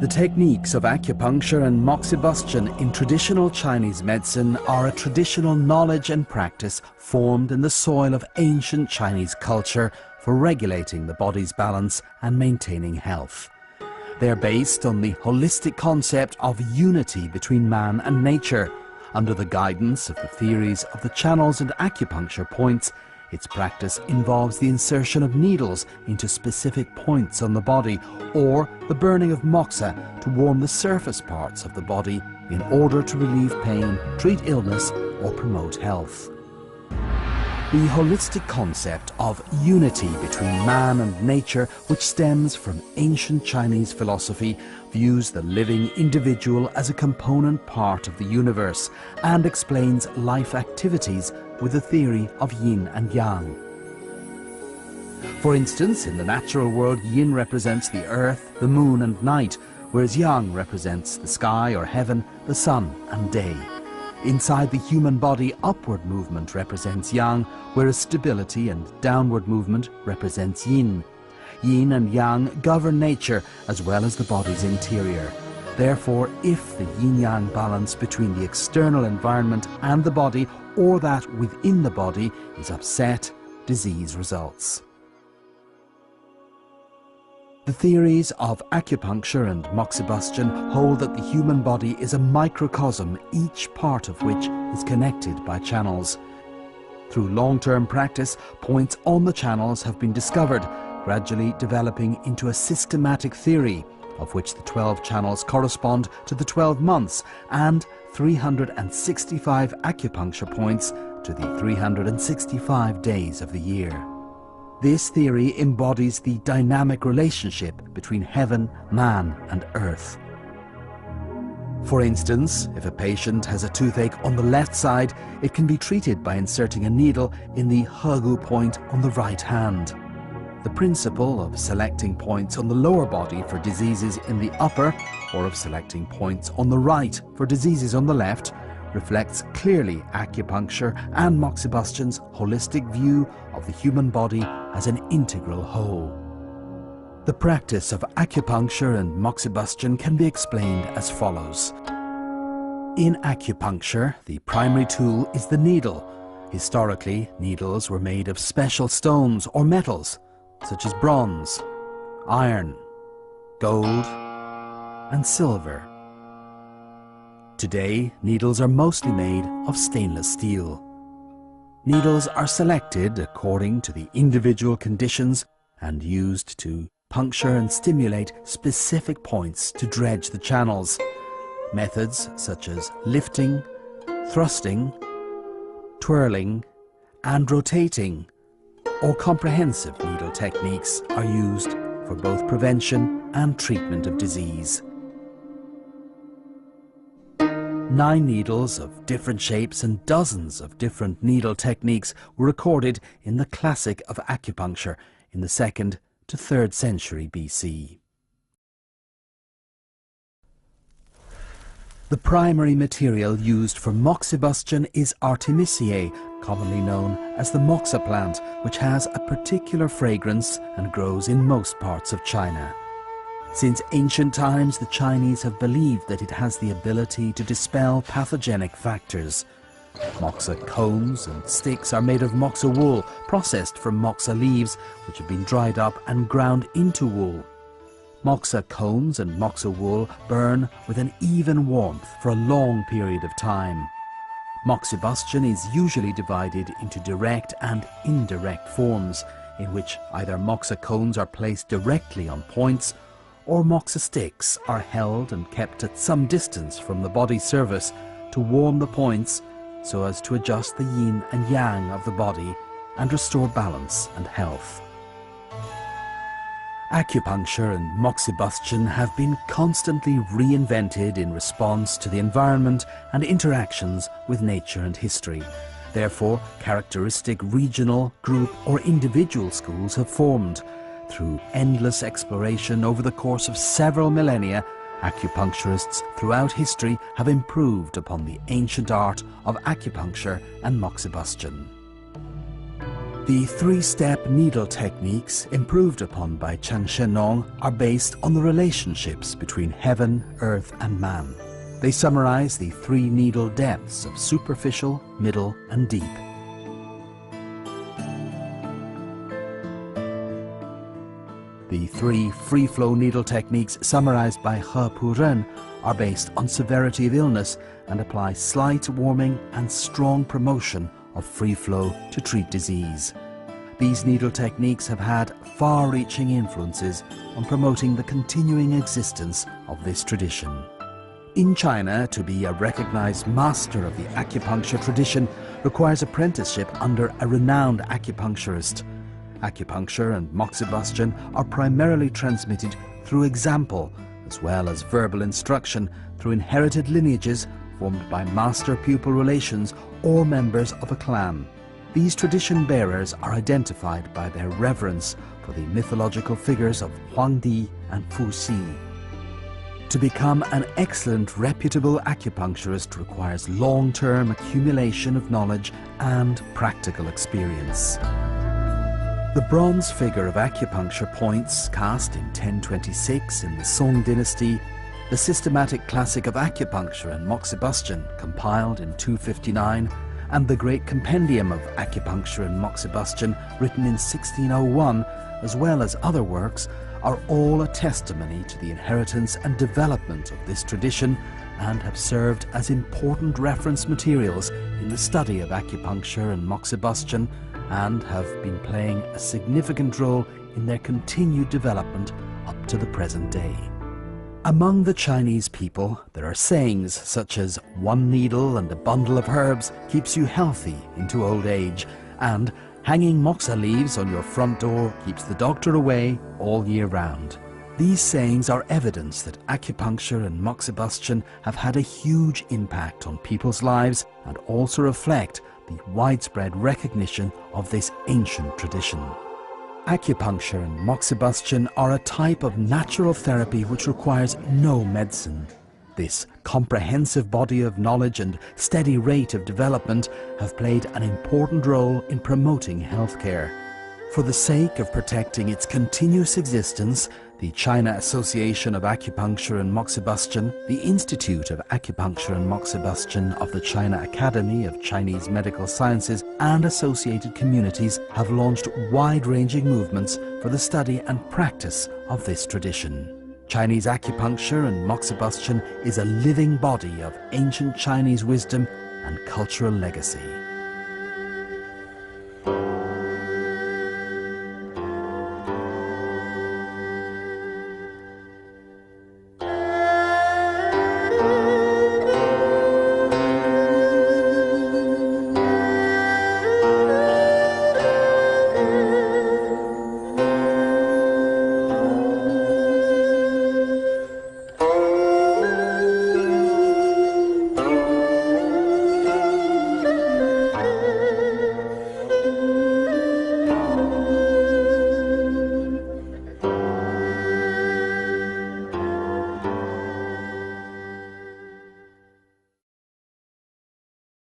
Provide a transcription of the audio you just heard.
techniques of acupuncture and moxibustion in traditional Chinese medicine are a traditional knowledge and practice formed in the soil of ancient Chinese culture for regulating the body's balance and maintaining health. They are based on the holistic concept of unity between man and nature. Under the guidance of the theories of the channels and acupuncture points, its practice involves the insertion of needles into specific points on the body or the burning of moxa to warm the surface parts of the body in order to relieve pain, treat illness or promote health. The holistic concept of unity between man and nature, which stems from ancient Chinese philosophy, views the living individual as a component part of the universe and explains life activities with the theory of yin and yang. For instance, in the natural world, yin represents the earth, the moon and night, whereas yang represents the sky or heaven, the sun and day. Inside the human body, upward movement represents yang, whereas stability and downward movement represents yin. Yin and yang govern nature as well as the body's interior. Therefore, if the yin-yang balance between the external environment and the body, or that within the body, is upset, disease results. The theories of acupuncture and moxibustion hold that the human body is a microcosm, each part of which is connected by channels. Through long-term practice, points on the channels have been discovered, gradually developing into a systematic theory, of which the 12 channels correspond to the 12 months and 365 acupuncture points to the 365 days of the year. This theory embodies the dynamic relationship between heaven, man and earth. For instance, if a patient has a toothache on the left side, it can be treated by inserting a needle in the hegu point on the right hand. The principle of selecting points on the lower body for diseases in the upper, or of selecting points on the right for diseases on the left, reflects clearly acupuncture and moxibustion's holistic view of the human body as an integral whole. The practice of acupuncture and moxibustion can be explained as follows. In acupuncture, the primary tool is the needle. Historically, needles were made of special stones or metals, such as bronze, iron, gold, and silver. Today, needles are mostly made of stainless steel. Needles are selected according to the individual conditions and used to puncture and stimulate specific points to dredge the channels. Methods such as lifting, thrusting, twirling, and rotating, or comprehensive needle techniques are used for both prevention and treatment of disease. 9 needles of different shapes and dozens of different needle techniques were recorded in the classic of acupuncture in the 2nd to 3rd century BC. The primary material used for moxibustion is artemisiae, commonly known as the moxa plant, which has a particular fragrance and grows in most parts of China. Since ancient times, the Chinese have believed that it has the ability to dispel pathogenic factors. Moxa cones and sticks are made of moxa wool, processed from moxa leaves, which have been dried up and ground into wool. Moxa cones and moxa wool burn with an even warmth for a long period of time. Moxibustion is usually divided into direct and indirect forms, in which either moxa cones are placed directly on points, or moxa sticks are held and kept at some distance from the body surface to warm the points so as to adjust the yin and yang of the body and restore balance and health. Acupuncture and moxibustion have been constantly reinvented in response to the environment and interactions with nature and history. Therefore, characteristic regional, group or individual schools have formed. Through endless exploration over the course of several millennia, acupuncturists throughout history have improved upon the ancient art of acupuncture and moxibustion. The three-step needle techniques improved upon by Chen Shenong are based on the relationships between heaven, earth and man. They summarize the three needle depths of superficial, middle and deep. The three free-flow needle techniques summarized by He Pu Ren are based on severity of illness and apply slight warming and strong promotion of free flow to treat disease. These needle techniques have had far-reaching influences on promoting the continuing existence of this tradition. In China, to be a recognized master of the acupuncture tradition requires apprenticeship under a renowned acupuncturist. Acupuncture and moxibustion are primarily transmitted through example, as well as verbal instruction through inherited lineages formed by master-pupil relations or members of a clan. These tradition bearers are identified by their reverence for the mythological figures of Huangdi and Fuxi. To become an excellent, reputable acupuncturist requires long-term accumulation of knowledge and practical experience. The bronze figure of acupuncture points, cast in 1026 in the Song dynasty, the systematic classic of acupuncture and moxibustion, compiled in 259, and the great compendium of acupuncture and moxibustion, written in 1601, as well as other works, are all a testimony to the inheritance and development of this tradition and have served as important reference materials in the study of acupuncture and moxibustion and have been playing a significant role in their continued development up to the present day. Among the Chinese people, there are sayings such as "one needle and a bundle of herbs keeps you healthy into old age," and "hanging moxa leaves on your front door keeps the doctor away all year round." These sayings are evidence that acupuncture and moxibustion have had a huge impact on people's lives and also reflect the widespread recognition of this ancient tradition. Acupuncture and moxibustion are a type of natural therapy which requires no medicine. This comprehensive body of knowledge and steady rate of development have played an important role in promoting healthcare. For the sake of protecting its continuous existence, the China Association of Acupuncture and Moxibustion, the Institute of Acupuncture and Moxibustion of the China Academy of Chinese Medical Sciences and associated communities have launched wide-ranging movements for the study and practice of this tradition. Chinese acupuncture and moxibustion is a living body of ancient Chinese wisdom and cultural legacy.